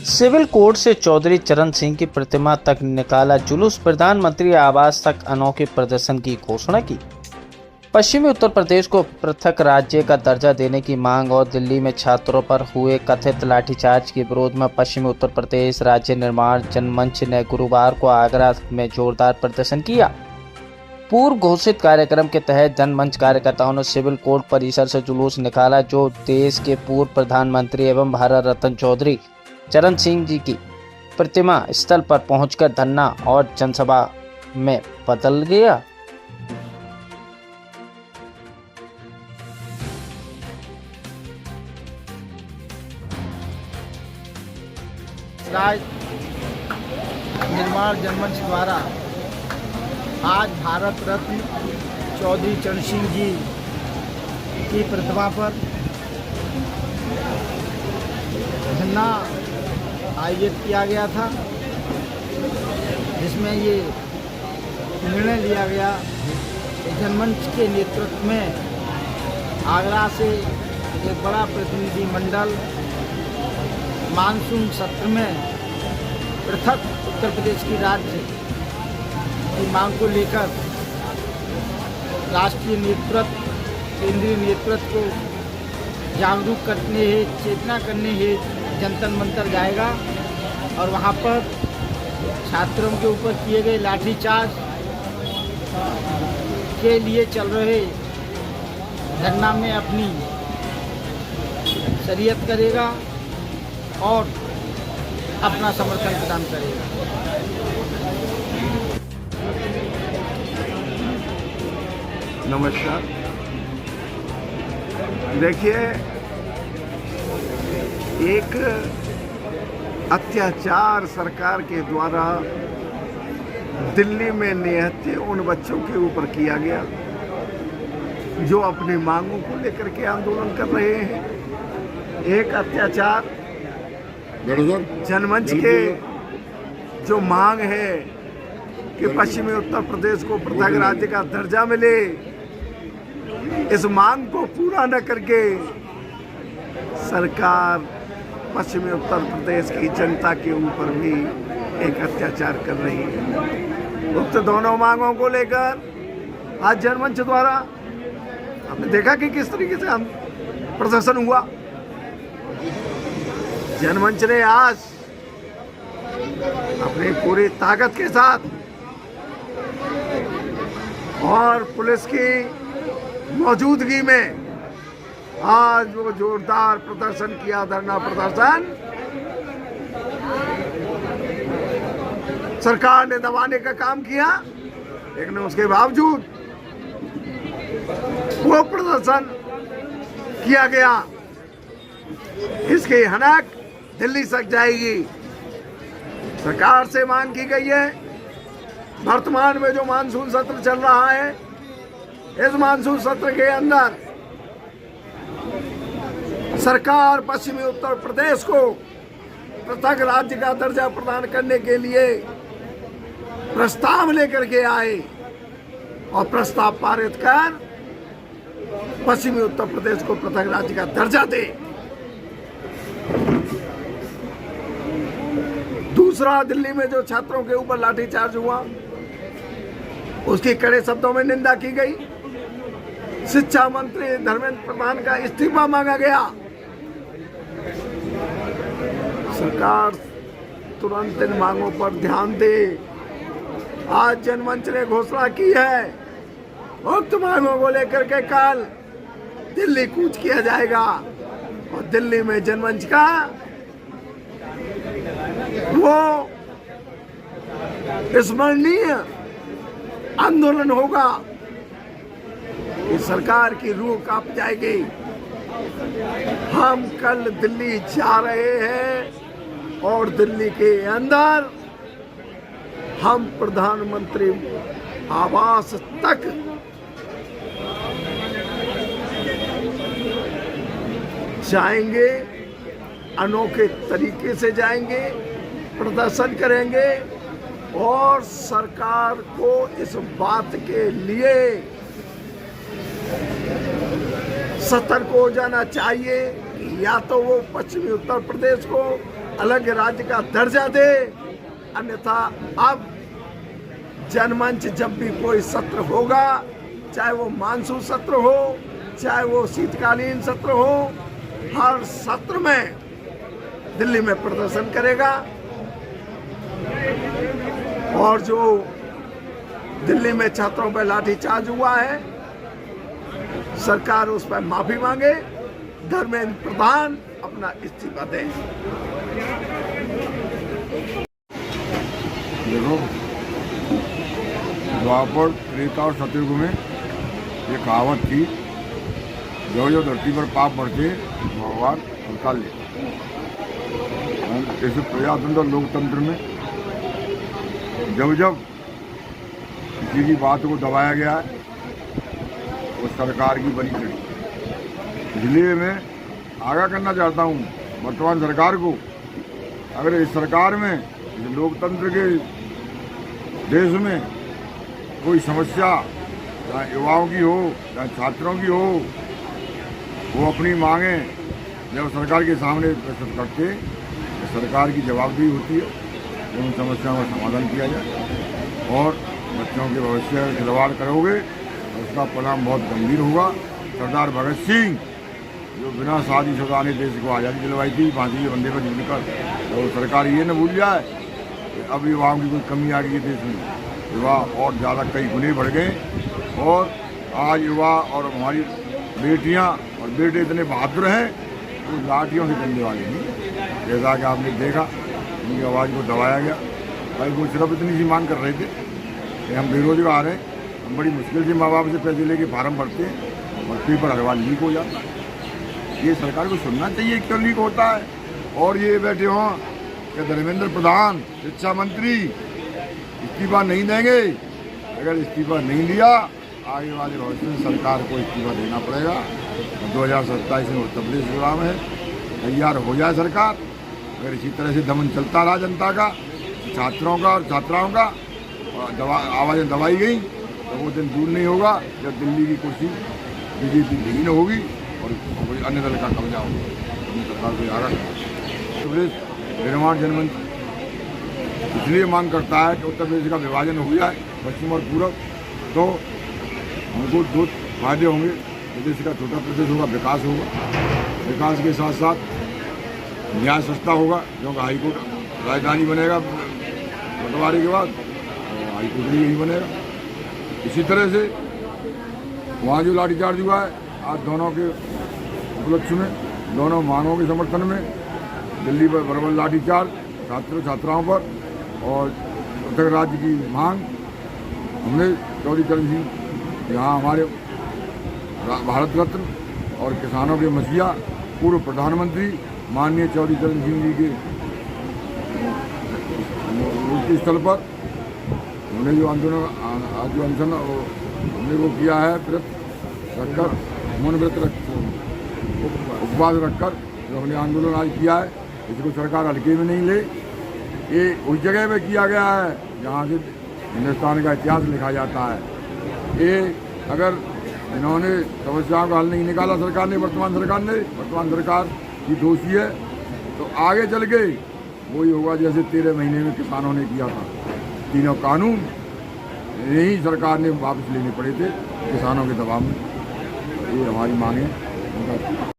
Civil court से चौधरी चरण सिंह की प्रतिमा तक निकाला जुलूस, प्रधानमंत्री आवास तक अनोखे प्रदर्शन की घोषणा की। पश्चिमी उत्तर प्रदेश को पृथक राज्य का दर्जा देने की मांग और दिल्ली में छात्रों पर हुए कथित लाठीचार्ज के विरोध में पश्चिमी उत्तर प्रदेश राज्य निर्माण जनमंच ने गुरुवार को आगरा में जोरदार प्रदर्शन किया। पूर्व घोषित कार्यक्रम के तहत जनमंच कार्यकर्ताओं ने सिविल कोर्ट परिसर से जुलूस निकाला, जो देश के पूर्व प्रधानमंत्री एवं भारत रत्न चौधरी चरण सिंह जी की प्रतिमा स्थल पर पहुंचकर धरना और जनसभा में बदल गया। राज्य निर्माण जनमंच द्वारा आज भारत रत्न चौधरी चरण सिंह जी की प्रतिमा पर धरना आयोजित किया गया था, जिसमें ये निर्णय लिया गया कि जनमंच के नेतृत्व में आगरा से एक बड़ा प्रतिनिधि मंडल मानसून सत्र में पृथक उत्तर प्रदेश की राज्य की मांग को लेकर राष्ट्रीय नेतृत्व, केंद्रीय नेतृत्व को जागरूक करने हेतु, चेतना करने हेतु जनतन मंतर जाएगा और वहाँ पर छात्रों के ऊपर किए गए लाठीचार्ज के लिए चल रहे धरना में अपनी शरीयत करेगा और अपना समर्थन प्रदान करेगा। नमस्कार। देखिए, एक अत्याचार सरकार के द्वारा दिल्ली में निहत्थे उन बच्चों के ऊपर किया गया जो अपनी मांगों को लेकर के आंदोलन कर रहे हैं। एक अत्याचार जनमंच के जो मांग है कि पश्चिमी उत्तर प्रदेश को पृथक राज्य का दर्जा मिले, इस मांग को पूरा न करके सरकार पश्चिमी उत्तर प्रदेश की जनता के ऊपर भी एक अत्याचार कर रही है। उक्त दोनों मांगों को लेकर आज जनमंच द्वारा आपने देखा कि किस तरीके से हम प्रदर्शन हुआ। जनमंच ने आज अपनी पूरी ताकत के साथ और पुलिस की मौजूदगी में आज वो जोरदार प्रदर्शन किया, धरना प्रदर्शन। सरकार ने दबाने का काम किया, लेकिन उसके बावजूद वो प्रदर्शन किया गया। इसकी हनक दिल्ली तक जाएगी। सरकार से मांग की गई है, वर्तमान में जो मानसून सत्र चल रहा है, इस मानसून सत्र के अंदर सरकार पश्चिमी उत्तर प्रदेश को पृथक राज्य का दर्जा प्रदान करने के लिए प्रस्ताव लेकर के आए और प्रस्ताव पारित कर पश्चिमी उत्तर प्रदेश को पृथक राज्य का दर्जा दे। दूसरा, दिल्ली में जो छात्रों के ऊपर लाठीचार्ज हुआ, उसकी कड़े शब्दों में निंदा की गई। शिक्षा मंत्री धर्मेंद्र प्रधान का इस्तीफा मांगा गया। सरकार तुरंत इन मांगों पर ध्यान दे। आज जनमंच ने घोषणा की है, उक्त मांगों को लेकर के कल दिल्ली कूच किया जाएगा और दिल्ली में जनमंच का वो स्मरणीय आंदोलन होगा कि सरकार की रूह कांप जाएगी। हम कल दिल्ली जा रहे हैं और दिल्ली के अंदर हम प्रधानमंत्री आवास तक जाएंगे, अनोखे तरीके से जाएंगे, प्रदर्शन करेंगे और सरकार को इस बात के लिए सतर्क हो जाना चाहिए कि या तो वो पश्चिमी उत्तर प्रदेश को अलग राज्य का दर्जा दे, अन्यथा अब जनमंच जब भी कोई सत्र होगा, चाहे वो मानसून सत्र हो, चाहे वो शीतकालीन सत्र हो, हर सत्र में दिल्ली में प्रदर्शन करेगा। और जो दिल्ली में छात्रों पर लाठीचार्ज हुआ है, सरकार उस पर माफी मांगे, धर्मेंद्र प्रधान अपना इस्तीफा दें। देखो, द्वापर, त्रेता और सतयुग में ये कहावत थी, जो जो धरती पर पाप बढ़ते भगवान निकाल लेते। जैसे प्रजातंत्र और लोकतंत्र में जब जब किसी की बात को दबाया गया है, वो सरकार की बनी खड़ी। इसलिए मैं आगाह करना चाहता हूँ वर्तमान सरकार को, अगर इस सरकार में, इस लोकतंत्र के देश में कोई समस्या चाहे युवाओं की हो, चाहे छात्रों की हो, वो अपनी मांगें जब सरकार के सामने प्रस्तुत करते, तो सरकार की जवाबदेही होती है कि उन समस्याओं का समाधान किया जाए। और बच्चों के भविष्य में खिलवाड़ करोगे तो उसका परिणाम बहुत गंभीर होगा। सरदार भगत सिंह जो बिना शादीशुदा ने देश को आज़ादी दिलवाई थी, फांसी के बंदे पर झूलकर, तो सरकार ये न भूल जाए कि अब युवाओं की कोई कमी आ गई है देश में। युवा और ज़्यादा कई गुने बढ़ गए और आज युवा और हमारी बेटियां और बेटे इतने बहादुर हैं तो लाठियों से डरने वाले नहीं। जैसा कि आपने देखा, उनकी आवाज़ को दबाया गया। भाई वो सिर्फ इतनी सी मांग कर रहे थे कि हम बेरोजगार हैं, हम बड़ी मुश्किल से माँ बाप से पैसे लेके फार्म भरते हैं और पेपर हर बार लीक हो जाता है। ये सरकार को सुनना चाहिए क्यों लीक होता है। और ये बैठे हों कि धर्मेंद्र प्रधान शिक्षा मंत्री इस्तीफा नहीं देंगे। अगर इस्तीफा नहीं दिया, आगे वाले भविष्य में सरकार को इस्तीफा देना पड़ेगा। 2027 में उत्तर प्रदेश चुनाव है, तैयार हो जाए सरकार। अगर इसी तरह से दमन चलता रहा जनता का, छात्रों का और छात्राओं का, आवाज़ें दबाई गई, तो वो दिन दूर नहीं होगा जब दिल्ली की कुर्सी बीजेपी विहीन होगी और कोई अन्य दल का कब्जा होगा। सरकार को आगे उत्तर प्रदेश निर्माण जनमंच इसलिए मांग करता है कि उत्तर प्रदेश का विभाजन हो जाए पश्चिम और पूरब, तो हमको दो फायदे होंगे। प्रदेश का छोटा प्रदेश होगा, विकास होगा, विकास के साथ साथ न्याय सस्ता होगा, क्योंकि हाईकोर्ट राजधानी बनेगा बंटवारे के बाद, हाईकोर्ट भी यही बनेगा। इसी तरह से वहाँ जो लाठीचार्ज हुआ है, आज दोनों के उपलक्ष्य में, दोनों मांगों के समर्थन में दिल्ली पर बराबर लाठीचार्ज छात्र छात्राओं पर और उत्तर राज्य की मांग, हमने चौधरी चरण सिंह यहाँ हमारे भारत रत्न और किसानों के मसीहा पूर्व प्रधानमंत्री माननीय चौधरी चरण सिंह जी के मूर्ति स्थल पर हमने जो आंदोलन आज जो अनशन हमने वो किया है, व्रत रखकर, मौन व्रत रख उपवास रखकर जो हमने आंदोलन आज किया है, इसको सरकार हल्के में नहीं ले। ये उस जगह पे किया गया है जहाँ से हिंदुस्तान का इतिहास लिखा जाता है। ये अगर इन्होंने समस्याओं का हल नहीं निकाला सरकार ने, वर्तमान सरकार की दोषी है, तो आगे चल के वही होगा जैसे 13 महीने में किसानों ने किया था। तीनों कानून यही सरकार ने वापस लेने पड़े थे किसानों के दबाव में। ये हमारी मांग है।